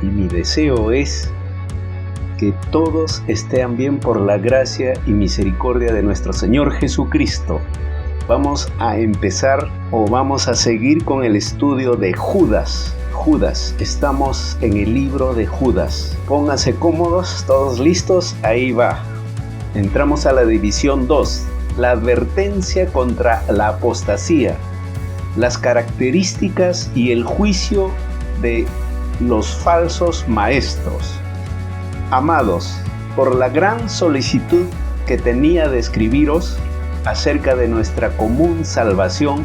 y mi deseo es que todos estén bien por la gracia y misericordia de nuestro Señor Jesucristo. Vamos a empezar vamos a seguir con el estudio de Judas. Estamos en el libro de Judas. Pónganse cómodos, todos listos, ahí va. Entramos a la división 2, la advertencia contra la apostasía, las características y el juicio de los falsos maestros. Amados, por la gran solicitud que tenía de escribiros acerca de nuestra común salvación,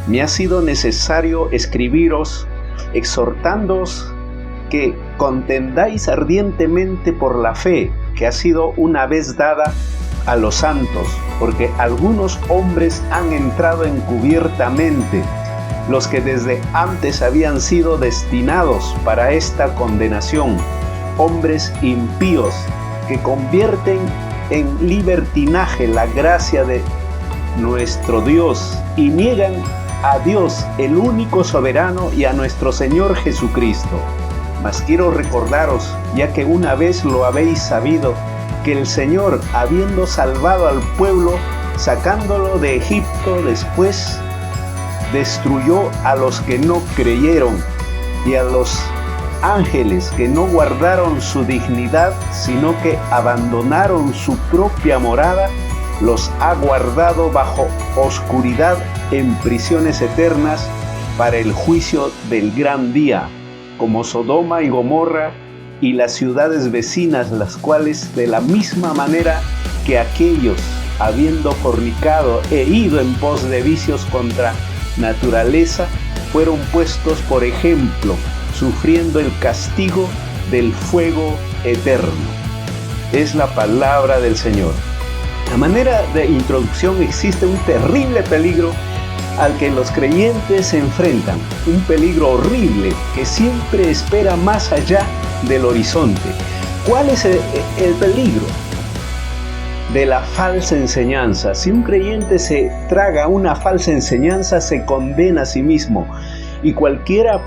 me ha sido necesario escribiros exhortándoos que contendáis ardientemente por la fe que ha sido una vez dada a los santos, porque algunos hombres han entrado encubiertamente, los que desde antes habían sido destinados para esta condenación, hombres impíos que convierten en libertinaje la gracia de nuestro Dios y niegan a Dios, el único soberano, y a nuestro Señor Jesucristo. Mas quiero recordaros, ya que una vez lo habéis sabido, que el Señor, habiendo salvado al pueblo, sacándolo de Egipto, después destruyó a los que no creyeron y a los ángeles que no guardaron su dignidad, sino que abandonaron su propia morada, los ha guardado bajo oscuridad en prisiones eternas para el juicio del gran día, como Sodoma y Gomorra y las ciudades vecinas, las cuales de la misma manera que aquellos, habiendo fornicado e ido en pos de vicios contra naturaleza, fueron puestos por ejemplo, sufriendo el castigo del fuego eterno. Es la palabra del Señor. A manera de introducción, existe un terrible peligro al que los creyentes se enfrentan, un peligro horrible que siempre espera más allá del horizonte. ¿Cuál es el peligro? De la falsa enseñanza. Si un creyente se traga una falsa enseñanza, se condena a sí mismo, y cualquiera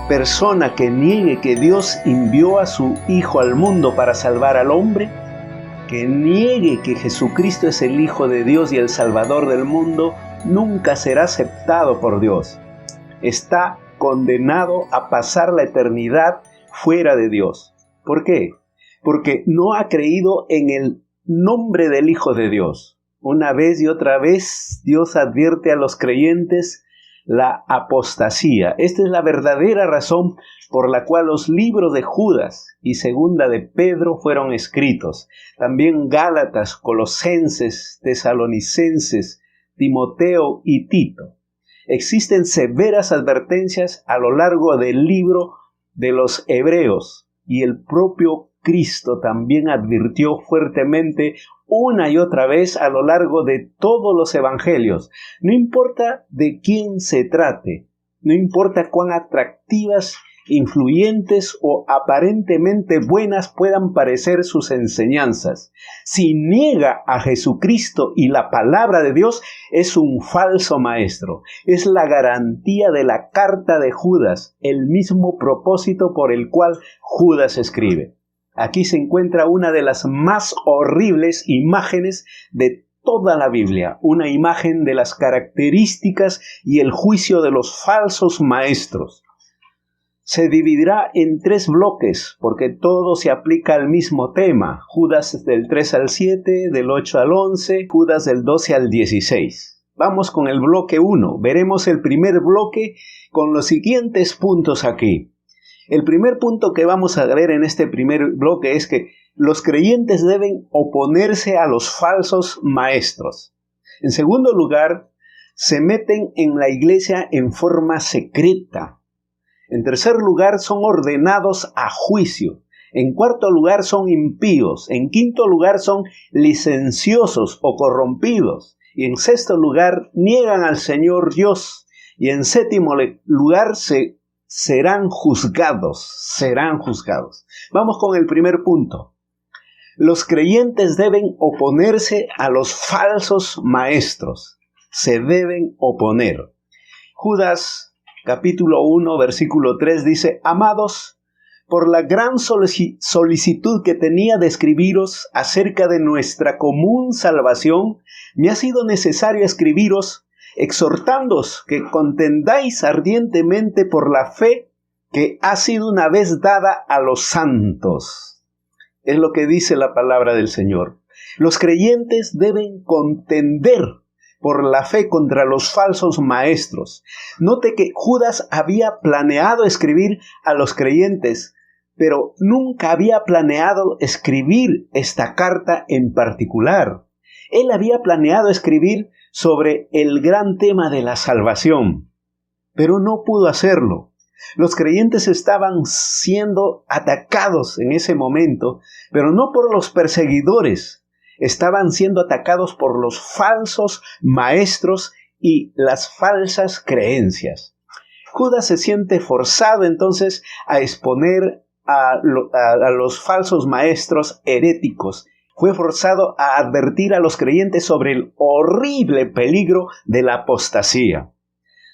persona que niegue que Dios envió a su Hijo al mundo para salvar al hombre, que niegue que Jesucristo es el Hijo de Dios y el Salvador del mundo, nunca será aceptado por Dios. Está condenado a pasar la eternidad fuera de Dios. ¿Por qué? Porque no ha creído en el nombre del Hijo de Dios. Una vez y otra vez Dios advierte a los creyentes la apostasía. Esta es la verdadera razón por la cual los libros de Judas y Segunda de Pedro fueron escritos. También Gálatas, Colosenses, Tesalonicenses, Timoteo y Tito. Existen severas advertencias a lo largo del libro de los Hebreos, y el propio Cristo también advirtió fuertemente una y otra vez a lo largo de todos los evangelios. No importa de quién se trate, no importa cuán atractivas, influyentes o aparentemente buenas puedan parecer sus enseñanzas. Si niega a Jesucristo y la palabra de Dios, es un falso maestro. Es la garantía de la carta de Judas, el mismo propósito por el cual Judas escribe. Aquí se encuentra una de las más horribles imágenes de toda la Biblia, una imagen de las características y el juicio de los falsos maestros. Se dividirá en 3 bloques, porque todo se aplica al mismo tema. Judas del 3 al 7, del 8 al 11, Judas del 12 al 16. Vamos con el bloque 1. Veremos el primer bloque con los siguientes puntos aquí. El primer punto que vamos a ver en este primer bloque es que los creyentes deben oponerse a los falsos maestros. En segundo lugar, se meten en la iglesia en forma secreta. En tercer lugar, son ordenados a juicio. En cuarto lugar, son impíos. En quinto lugar, son licenciosos o corrompidos. Y en sexto lugar, niegan al Señor Dios. Y en séptimo lugar, serán juzgados. Vamos con el primer punto. Los creyentes deben oponerse a los falsos maestros. Se deben oponer. Judas capítulo 1, versículo 3 dice: Amados, por la gran solicitud que tenía de escribiros acerca de nuestra común salvación, me ha sido necesario escribiros, exhortándoos que contendáis ardientemente por la fe que ha sido una vez dada a los santos. Es lo que dice la palabra del Señor. Los creyentes deben contender por la fe contra los falsos maestros. Note que Judas había planeado escribir a los creyentes, pero nunca había planeado escribir esta carta en particular. Él había planeado escribir sobre el gran tema de la salvación, pero no pudo hacerlo. Los creyentes estaban siendo atacados en ese momento, pero no por los perseguidores. Estaban siendo atacados por los falsos maestros y las falsas creencias. Judas se siente forzado entonces a exponer a los falsos maestros heréticos. Fue forzado a advertir a los creyentes sobre el horrible peligro de la apostasía.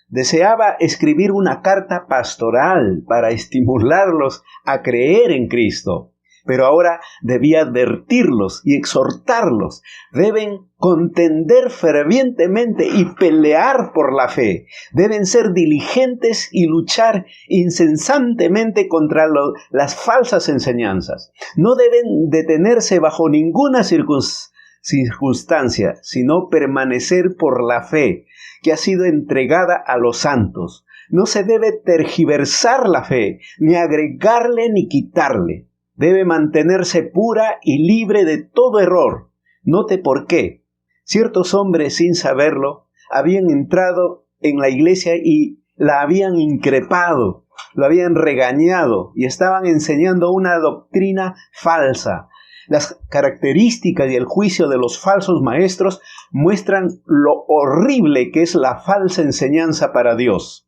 Deseaba escribir una carta pastoral para estimularlos a creer en Cristo. Pero ahora debía advertirlos y exhortarlos. Deben contender fervientemente y pelear por la fe. Deben ser diligentes y luchar incesantemente contra las falsas enseñanzas. No deben detenerse bajo ninguna circunstancia, sino permanecer por la fe que ha sido entregada a los santos. No se debe tergiversar la fe, ni agregarle ni quitarle. Debe mantenerse pura y libre de todo error. Note por qué. Ciertos hombres, sin saberlo, habían entrado en la iglesia y la habían increpado, lo habían regañado y estaban enseñando una doctrina falsa. Las características y el juicio de los falsos maestros muestran lo horrible que es la falsa enseñanza para Dios.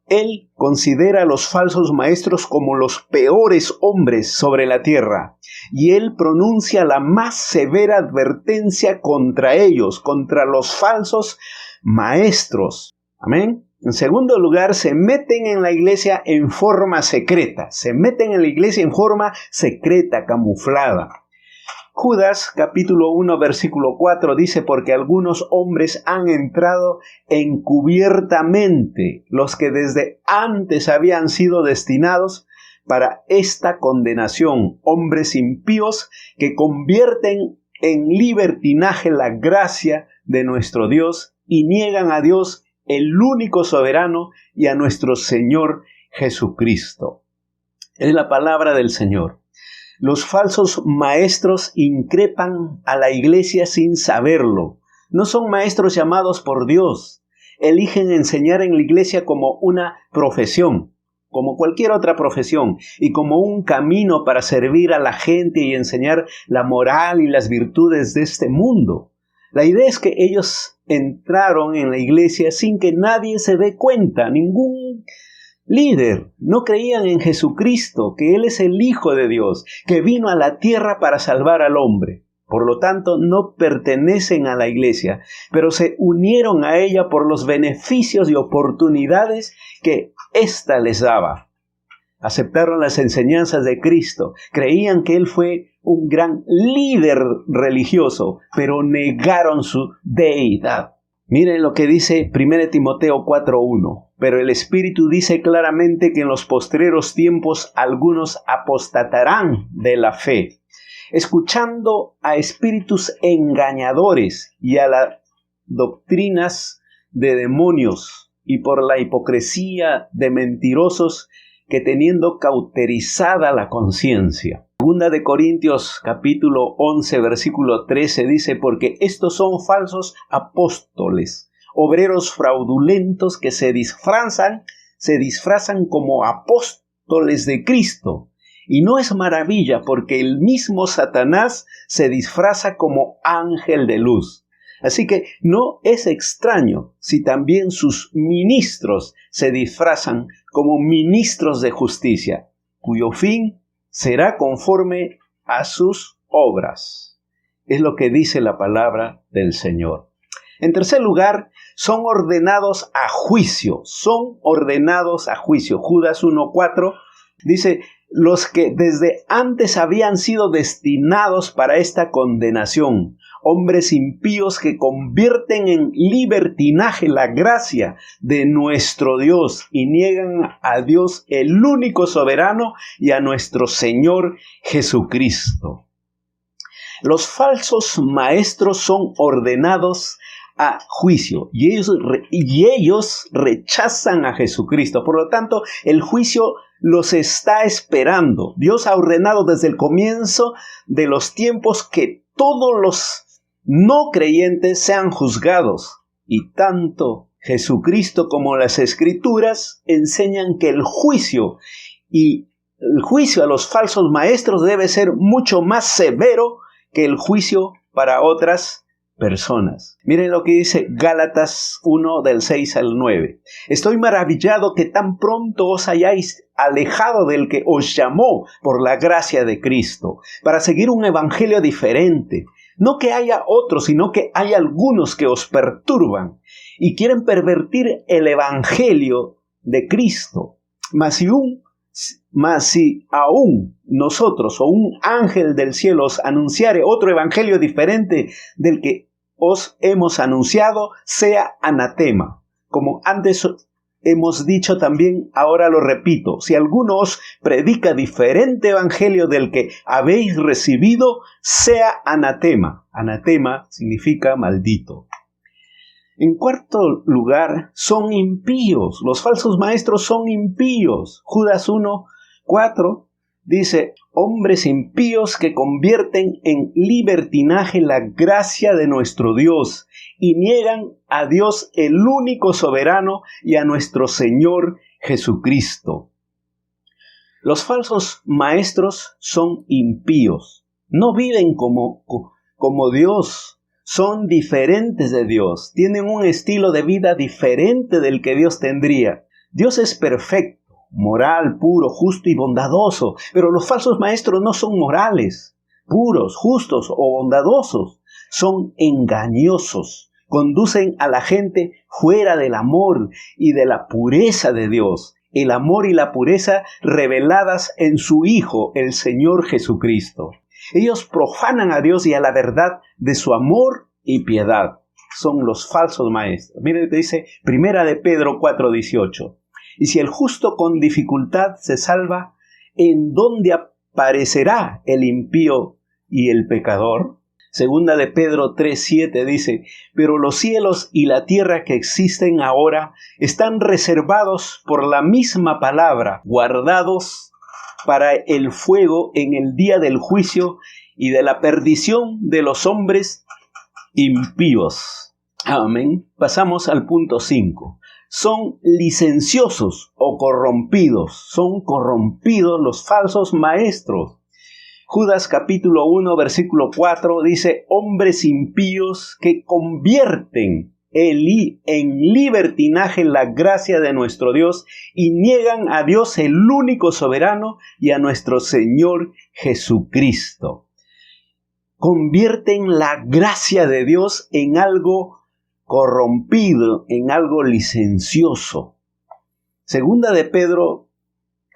Él considera a los falsos maestros como los peores hombres sobre la tierra, y él pronuncia la más severa advertencia contra ellos, contra los falsos maestros. Amén. En segundo lugar, se meten en la iglesia en forma secreta. Camuflada. Judas, capítulo 1, versículo 4, dice, porque algunos hombres han entrado encubiertamente, los que desde antes habían sido destinados para esta condenación, hombres impíos que convierten en libertinaje la gracia de nuestro Dios y niegan a Dios, el único soberano, y a nuestro Señor Jesucristo. Es la palabra del Señor. Los falsos maestros increpan a la iglesia sin saberlo. No son maestros llamados por Dios. Eligen enseñar en la iglesia como una profesión, como cualquier otra profesión, y como un camino para servir a la gente y enseñar la moral y las virtudes de este mundo. La idea es que ellos entraron en la iglesia sin que nadie se dé cuenta, ningún líder. No creían en Jesucristo, que Él es el Hijo de Dios, que vino a la tierra para salvar al hombre. Por lo tanto, no pertenecen a la iglesia, pero se unieron a ella por los beneficios y oportunidades que ésta les daba. Aceptaron las enseñanzas de Cristo, creían que Él fue un gran líder religioso, pero negaron su deidad. Miren lo que dice 1 Timoteo 4:1. Pero el Espíritu dice claramente que en los postreros tiempos algunos apostatarán de la fe, escuchando a espíritus engañadores y a las doctrinas de demonios, y por la hipocresía de mentirosos que teniendo cauterizada la conciencia. 2 de Corintios capítulo 11 versículo 13 dice, porque estos son falsos apóstoles, obreros fraudulentos que se disfrazan como apóstoles de Cristo. Y no es maravilla, porque el mismo Satanás se disfraza como ángel de luz. Así que no es extraño si también sus ministros se disfrazan como ministros de justicia, cuyo fin será conforme a sus obras. Es lo que dice la palabra del Señor. En tercer lugar, son ordenados a juicio. Judas 1:4 Dice, los que desde antes habían sido destinados para esta condenación, hombres impíos que convierten en libertinaje la gracia de nuestro Dios y niegan a Dios el único soberano y a nuestro Señor Jesucristo. Los falsos maestros son ordenados a juicio y ellos rechazan a Jesucristo. Por lo tanto, el juicio los está esperando. Dios ha ordenado desde el comienzo de los tiempos que todos los no creyentes sean juzgados. Y tanto Jesucristo como las Escrituras enseñan que el juicio a los falsos maestros debe ser mucho más severo que el juicio para otras personas. Miren lo que dice Gálatas 1 del 6 al 9. Estoy maravillado que tan pronto os hayáis alejado del que os llamó por la gracia de Cristo, para seguir un evangelio diferente. No que haya otros, sino que hay algunos que os perturban y quieren pervertir el evangelio de Cristo. Mas si aún nosotros o un ángel del cielo os anunciare otro evangelio diferente del que os hemos anunciado, sea anatema. Como antes hemos dicho también, ahora lo repito, si alguno os predica diferente evangelio del que habéis recibido, sea anatema. Anatema significa maldito. En cuarto lugar, son impíos. Los falsos maestros son impíos. Judas 1:4 dice, hombres impíos que convierten en libertinaje la gracia de nuestro Dios y niegan a Dios el único soberano y a nuestro Señor Jesucristo. Los falsos maestros son impíos. No viven como Dios. Son diferentes de Dios. Tienen un estilo de vida diferente del que Dios tendría. Dios es perfecto, moral, puro, justo y bondadoso. Pero los falsos maestros no son morales, puros, justos o bondadosos. Son engañosos. Conducen a la gente fuera del amor y de la pureza de Dios. El amor y la pureza reveladas en su Hijo, el Señor Jesucristo. Ellos profanan a Dios y a la verdad de su amor y piedad. Son los falsos maestros. Miren lo que dice 1 de Pedro 4:18. Y si el justo con dificultad se salva, ¿en dónde aparecerá el impío y el pecador? 2 de Pedro 3:7 dice, pero los cielos y la tierra que existen ahora están reservados por la misma palabra, guardados para el fuego en el día del juicio y de la perdición de los hombres impíos. Amén. Pasamos al punto 5. Son licenciosos o corrompidos. Son corrompidos los falsos maestros. Judas capítulo 1 versículo 4 dice, hombres impíos que convierten en libertinaje la gracia de nuestro Dios y niegan a Dios el único soberano y a nuestro Señor Jesucristo. Convierten la gracia de Dios en algo corrompido, en algo licencioso. Segunda de Pedro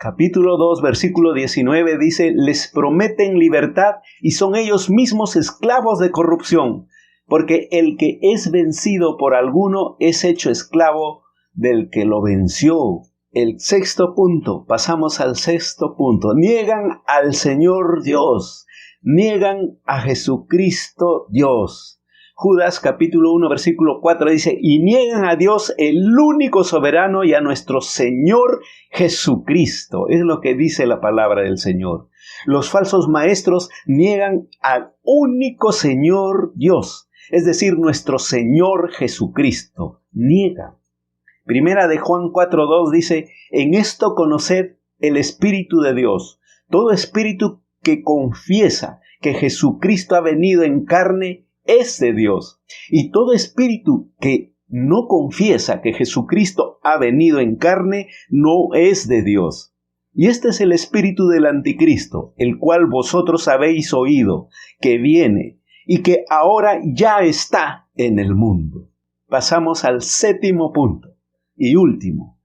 capítulo 2 versículo 19 dice, les prometen libertad y son ellos mismos esclavos de corrupción. Porque el que es vencido por alguno es hecho esclavo del que lo venció. El sexto punto, pasamos al sexto punto. Niegan al Señor Dios. Niegan a Jesucristo Dios. Judas capítulo 1 versículo 4 dice, y niegan a Dios el único soberano y a nuestro Señor Jesucristo. Es lo que dice la palabra del Señor. Los falsos maestros niegan al único Señor Dios. Es decir, nuestro Señor Jesucristo. Niega. Primera de Juan 4:2 dice, en esto conoced el Espíritu de Dios. Todo espíritu que confiesa que Jesucristo ha venido en carne es de Dios. Y todo espíritu que no confiesa que Jesucristo ha venido en carne no es de Dios. Y este es el espíritu del anticristo, el cual vosotros habéis oído, que viene y que ahora ya está en el mundo. Pasamos al séptimo punto y último.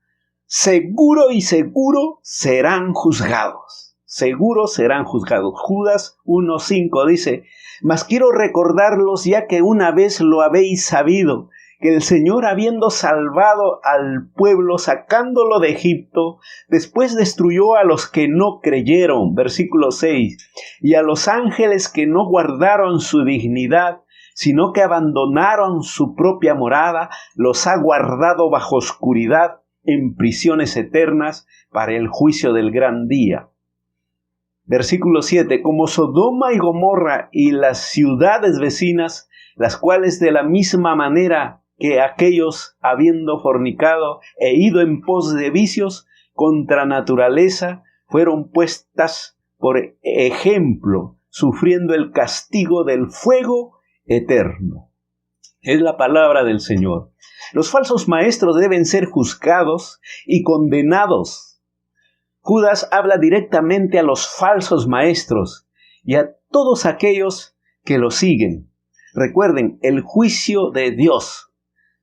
seguro y seguro serán juzgados. Seguro serán juzgados. Judas 1:5 dice: mas quiero recordarlos, ya que una vez lo habéis sabido, que el Señor, habiendo salvado al pueblo, sacándolo de Egipto, después destruyó a los que no creyeron, versículo 6, y a los ángeles que no guardaron su dignidad, sino que abandonaron su propia morada, los ha guardado bajo oscuridad en prisiones eternas para el juicio del gran día. Versículo 7, como Sodoma y Gomorra y las ciudades vecinas, las cuales de la misma manera que aquellos, habiendo fornicado e ido en pos de vicios contra naturaleza, fueron puestas por ejemplo, sufriendo el castigo del fuego eterno. Es la palabra del Señor. Los falsos maestros deben ser juzgados y condenados. Judas habla directamente a los falsos maestros y a todos aquellos que lo siguen. Recuerden, el juicio de Dios.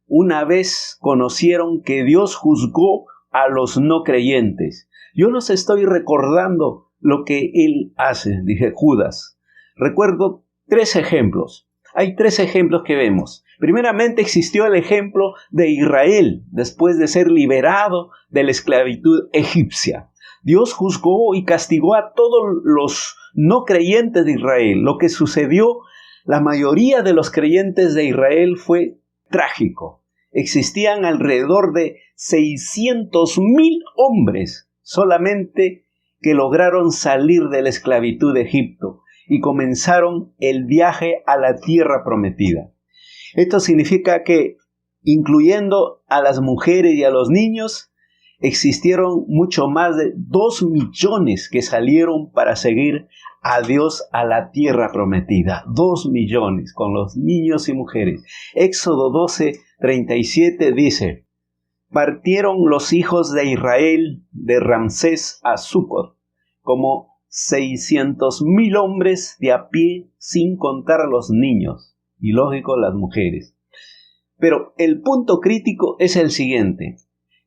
Una vez conocieron que Dios juzgó a los no creyentes. Yo les estoy recordando lo que Él hace, dije Judas. Recuerdo 3 ejemplos. Hay 3 ejemplos que vemos. Primeramente existió el ejemplo de Israel después de ser liberado de la esclavitud egipcia. Dios juzgó y castigó a todos los no creyentes de Israel. Lo que sucedió, la mayoría de los creyentes de Israel fue trágico. Existían alrededor de 600,000 hombres solamente que lograron salir de la esclavitud de Egipto y comenzaron el viaje a la tierra prometida. Esto significa que, incluyendo a las mujeres y a los niños, existieron mucho más de 2 millones que salieron para seguir a Dios a la tierra prometida. 2 millones con los niños y mujeres. Éxodo 12:37 dice: partieron los hijos de Israel de Ramsés a Sucot, como 600,000 hombres de a pie, sin contar a los niños, y lógico las mujeres. Pero el punto crítico es el siguiente: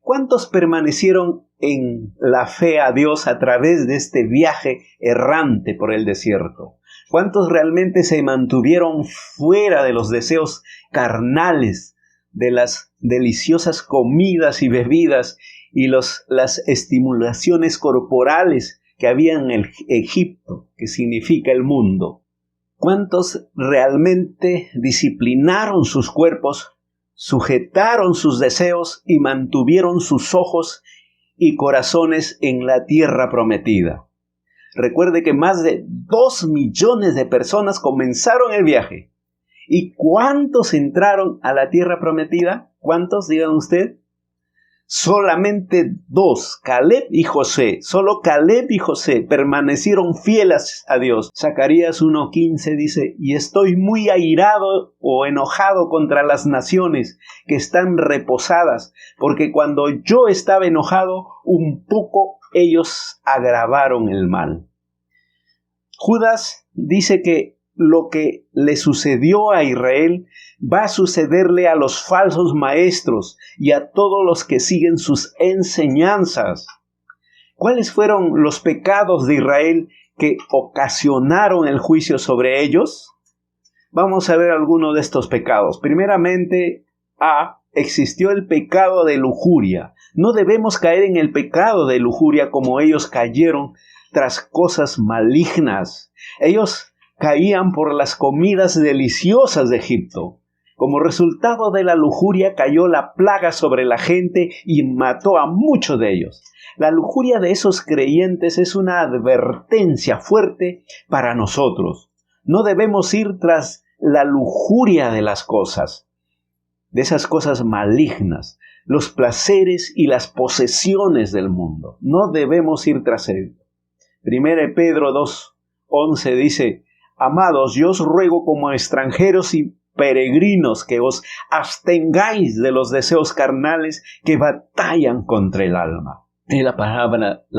¿cuántos permanecieron en la fe a Dios a través de este viaje errante por el desierto? ¿Cuántos realmente se mantuvieron fuera de los deseos carnales, de las deliciosas comidas y bebidas y las estimulaciones corporales que había en el Egipto, que significa el mundo? ¿Cuántos realmente disciplinaron sus cuerpos, sujetaron sus deseos y mantuvieron sus ojos y corazones en la tierra prometida? Recuerde que más de 2 millones de personas comenzaron el viaje. ¿Y cuántos entraron a la tierra prometida? ¿Cuántos? Digan usted. Solamente 2, Caleb y José. Solo Caleb y José permanecieron fieles a Dios. Zacarías 1:15 dice: y estoy muy airado o enojado contra las naciones que están reposadas, porque cuando yo estaba enojado, un poco ellos agravaron el mal. Judas dice que lo que le sucedió a Israel va a sucederle a los falsos maestros y a todos los que siguen sus enseñanzas. ¿Cuáles fueron los pecados de Israel que ocasionaron el juicio sobre ellos? Vamos a ver algunos de estos pecados. Primeramente, existió el pecado de lujuria. No debemos caer en el pecado de lujuria como ellos cayeron tras cosas malignas. Ellos caían por las comidas deliciosas de Egipto. Como resultado de la lujuria cayó la plaga sobre la gente y mató a muchos de ellos. La lujuria de esos creyentes es una advertencia fuerte para nosotros. No debemos ir tras la lujuria de las cosas, de esas cosas malignas, los placeres y las posesiones del mundo. No debemos ir tras él. 1 Pedro 2:11 dice: amados, yo os ruego como extranjeros y peregrinos que os abstengáis de los deseos carnales que batallan contra el alma. Es la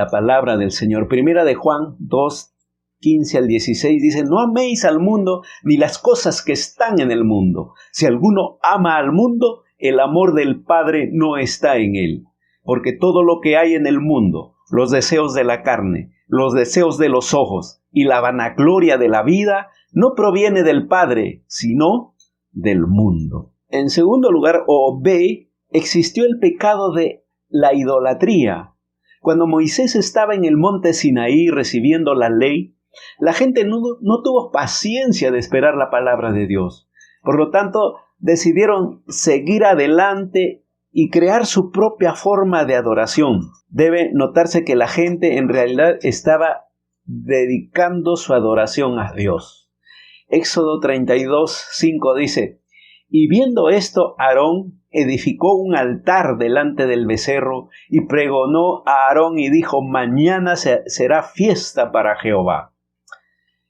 palabra del Señor. 1 de Juan 2:15 al 16 dice: no améis al mundo ni las cosas que están en el mundo. Si alguno ama al mundo, el amor del Padre no está en él. porque todo lo que hay en el mundo, los deseos de la carne, los deseos de los ojos y la vanagloria de la vida, no proviene del Padre, sino del mundo. En segundo lugar, o B, existió el pecado de la idolatría. Cuando Moisés estaba en el monte Sinaí recibiendo la ley, la gente no tuvo paciencia de esperar la palabra de Dios. Por lo tanto, decidieron seguir adelante y crear su propia forma de adoración. Debe notarse que la gente en realidad estaba dedicando su adoración a Dios. Éxodo 32:5 dice: y viendo esto, Aarón edificó un altar delante del becerro y pregonó a Aarón y dijo: mañana será fiesta para Jehová.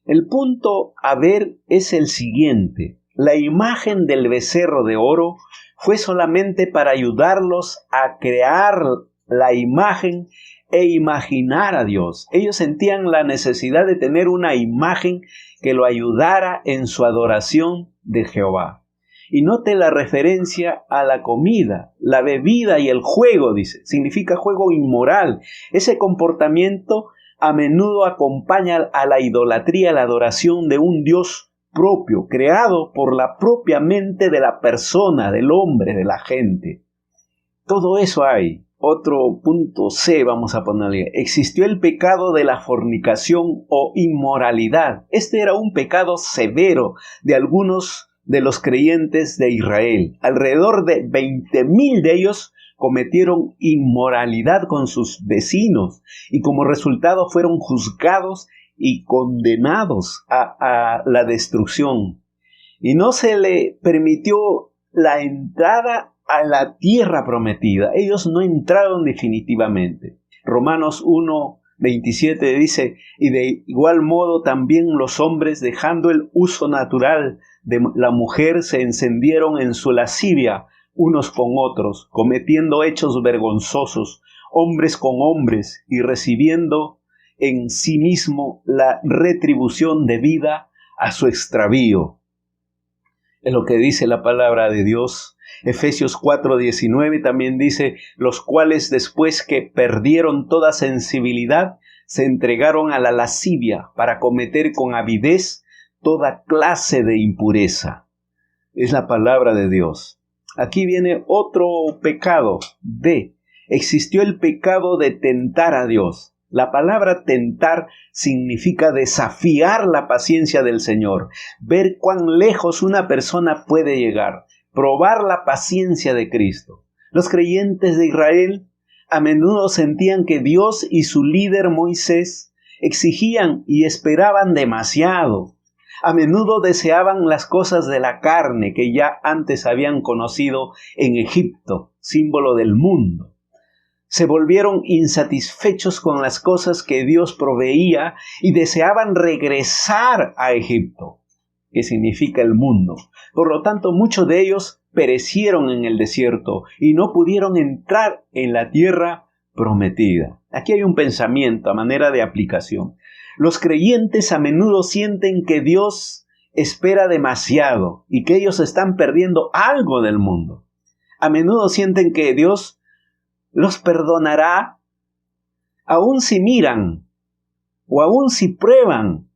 El punto a ver es el siguiente: la imagen del becerro de oro fue solamente para ayudarlos a crear la imagen e imaginar a Dios. Ellos sentían la necesidad de tener una imagen que lo ayudara en su adoración de Jehová. Y note la referencia a la comida, la bebida y el juego, dice. Significa juego inmoral. Ese comportamiento a menudo acompaña a la idolatría, la adoración de un Dios propio, creado por la propia mente de la persona, del hombre, de la gente. Todo eso hay. Otro punto C vamos a ponerle. Existió el pecado de la fornicación o inmoralidad. Este era un pecado severo de algunos de los creyentes de Israel. Alrededor de 20,000 de ellos cometieron inmoralidad con sus vecinos y como resultado fueron juzgados y condenados a la destrucción. Y no se le permitió la entrada a la tierra prometida. Ellos no entraron definitivamente. Romanos 1:27 dice: y de igual modo también los hombres, dejando el uso natural de la mujer, se encendieron en su lascivia unos con otros, cometiendo hechos vergonzosos, hombres con hombres, y recibiendo en sí mismo la retribución debida a su extravío. Es lo que dice la palabra de Dios. Efesios 4:19 también dice: los cuales después que perdieron toda sensibilidad, se entregaron a la lascivia para cometer con avidez toda clase de impureza. Es la palabra de Dios. Aquí viene otro pecado. D. Existió el pecado de tentar a Dios. La palabra tentar significa desafiar la paciencia del Señor, ver cuán lejos una persona puede llegar, probar la paciencia de Cristo. Los creyentes de Israel a menudo sentían que Dios y su líder Moisés exigían y esperaban demasiado. A menudo deseaban las cosas de la carne que ya antes habían conocido en Egipto, símbolo del mundo. Se volvieron insatisfechos con las cosas que Dios proveía y deseaban regresar a Egipto, que significa el mundo. Por lo tanto, muchos de ellos perecieron en el desierto y no pudieron entrar en la tierra prometida. Aquí hay un pensamiento a manera de aplicación. Los creyentes a menudo sienten que Dios espera demasiado y que ellos están perdiendo algo del mundo. A menudo sienten que Dios los perdonará aun si miran, o aun si prueban,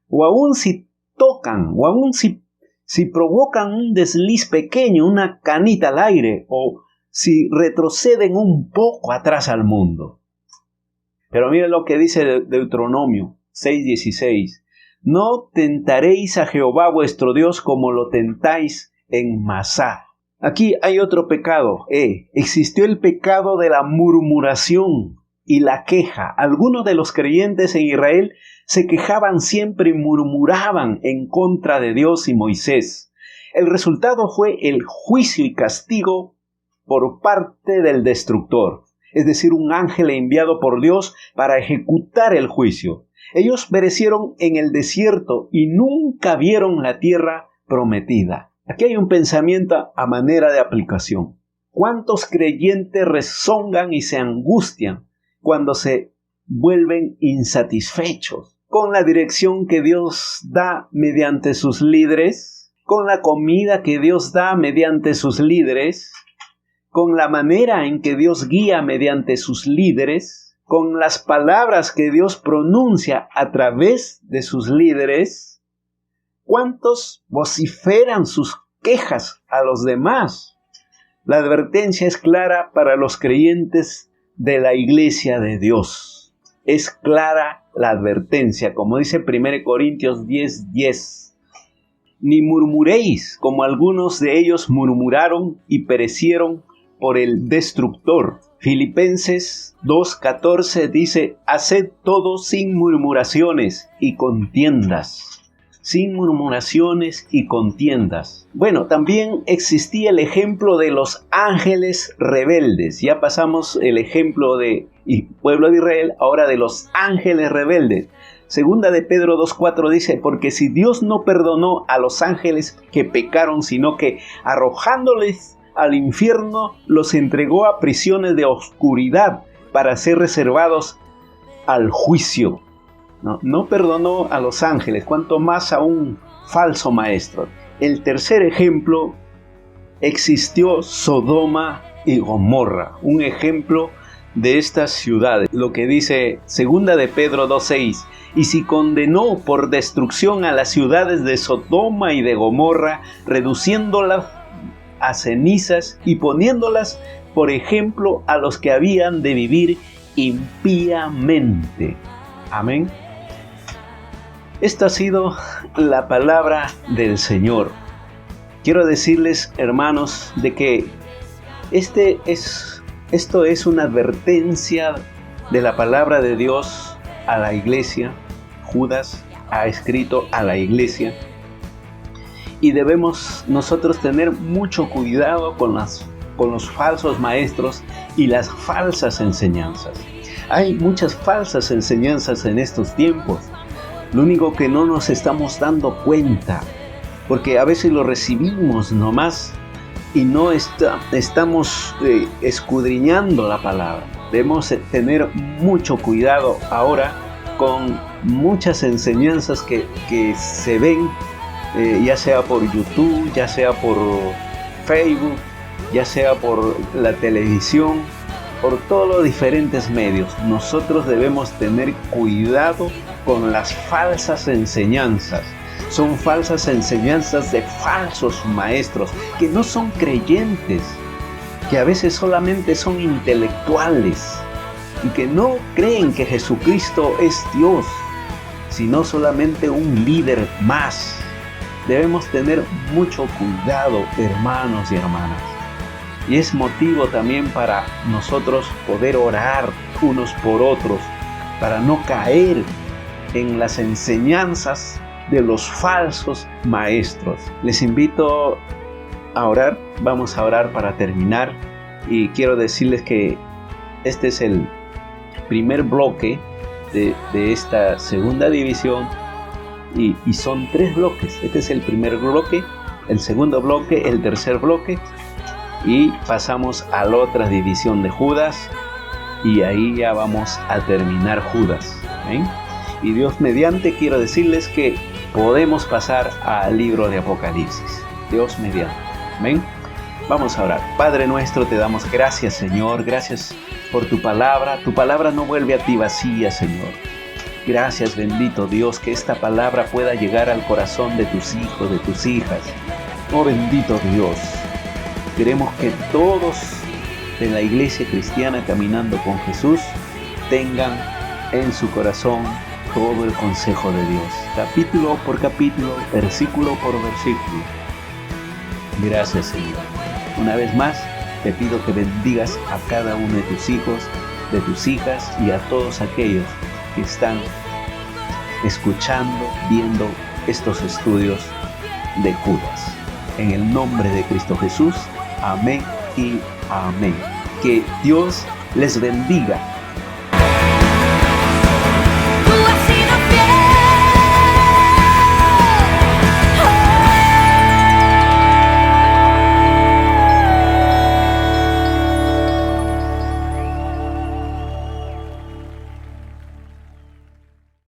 o aun si tocan, o aun si provocan un desliz pequeño, una canita al aire, o si retroceden un poco atrás al mundo. Pero miren lo que dice Deuteronomio 6:16. No tentaréis a Jehová vuestro Dios como lo tentáis en Masá. Aquí hay otro pecado. Existió el pecado de la murmuración y la queja. Algunos de los creyentes en Israel se quejaban siempre y murmuraban en contra de Dios y Moisés. El resultado fue el juicio y castigo por parte del destructor, es decir, un ángel enviado por Dios para ejecutar el juicio. Ellos perecieron en el desierto y nunca vieron la tierra prometida. Aquí hay un pensamiento a manera de aplicación. ¿Cuántos creyentes rezongan y se angustian cuando se vuelven insatisfechos con la dirección que Dios da mediante sus líderes, con la comida que Dios da mediante sus líderes, con la manera en que Dios guía mediante sus líderes, con las palabras que Dios pronuncia a través de sus líderes? ¿Cuántos vociferan sus quejas a los demás? La advertencia es clara para los creyentes de la Iglesia de Dios. Es clara la advertencia, como dice 1 Corintios 10:10. Ni murmuréis, como algunos de ellos murmuraron y perecieron por el destructor. Filipenses 2:14 dice: haced todo sin murmuraciones y contiendas. Sin murmuraciones y contiendas. Bueno, también existía el ejemplo de los ángeles rebeldes. Ya pasamos el ejemplo del pueblo de Israel, ahora de los ángeles rebeldes. Segunda de Pedro 2:4 dice: porque si Dios no perdonó a los ángeles que pecaron, sino que arrojándoles al infierno los entregó a prisiones de oscuridad para ser reservados al juicio. No perdonó a los ángeles, cuanto más a un falso maestro. El tercer ejemplo, existió Sodoma y Gomorra, un ejemplo de estas ciudades. Lo que dice segunda de Pedro 2:6: y si condenó por destrucción a las ciudades de Sodoma y de Gomorra, reduciéndolas a cenizas y poniéndolas por ejemplo a los que habían de vivir impíamente. Amén. Esta ha sido la palabra del Señor. Quiero decirles, hermanos, de que esto es una advertencia de la palabra de Dios a la iglesia. Judas ha escrito a la iglesia. Y debemos nosotros tener mucho cuidado con los falsos maestros y las falsas enseñanzas. Hay muchas falsas enseñanzas en estos tiempos. Lo único que no nos estamos dando cuenta, porque a veces lo recibimos nomás y no estamos escudriñando la palabra. Debemos tener mucho cuidado ahora con muchas enseñanzas que se ven, ya sea por YouTube, ya sea por Facebook, ya sea por la televisión, por todos los diferentes medios. Nosotros debemos tener cuidado con las falsas enseñanzas. Son falsas enseñanzas de falsos maestros que no son creyentes, que a veces solamente son intelectuales y que no creen que Jesucristo es Dios, sino solamente un líder más. Debemos tener mucho cuidado, hermanos y hermanas. Y es motivo también para nosotros poder orar unos por otros, para no caer en las enseñanzas de los falsos maestros. Les invito a orar. Vamos a orar para terminar. Y quiero decirles que este es el primer bloque de esta segunda división. Y son 3 bloques. Este es el primer bloque, el segundo bloque, el tercer bloque. Y pasamos a la otra división de Judas. Y ahí ya vamos a terminar Judas. ¿Ven? Y Dios mediante, quiero decirles que podemos pasar al libro de Apocalipsis. Dios mediante. ¿Ven? Vamos a orar. Padre nuestro, te damos gracias, Señor. Gracias por tu palabra. Tu palabra no vuelve a ti vacía, Señor. Gracias, bendito Dios, que esta palabra pueda llegar al corazón de tus hijos, de tus hijas. Oh, bendito Dios. Queremos que todos de la iglesia cristiana caminando con Jesús tengan en su corazón todo el consejo de Dios, capítulo por capítulo, versículo por versículo. Gracias, Señor. Una vez más, te pido que bendigas a cada uno de tus hijos, de tus hijas y a todos aquellos que están escuchando, viendo estos estudios de Judas. En el nombre de Cristo Jesús, amén y amén. Que Dios les bendiga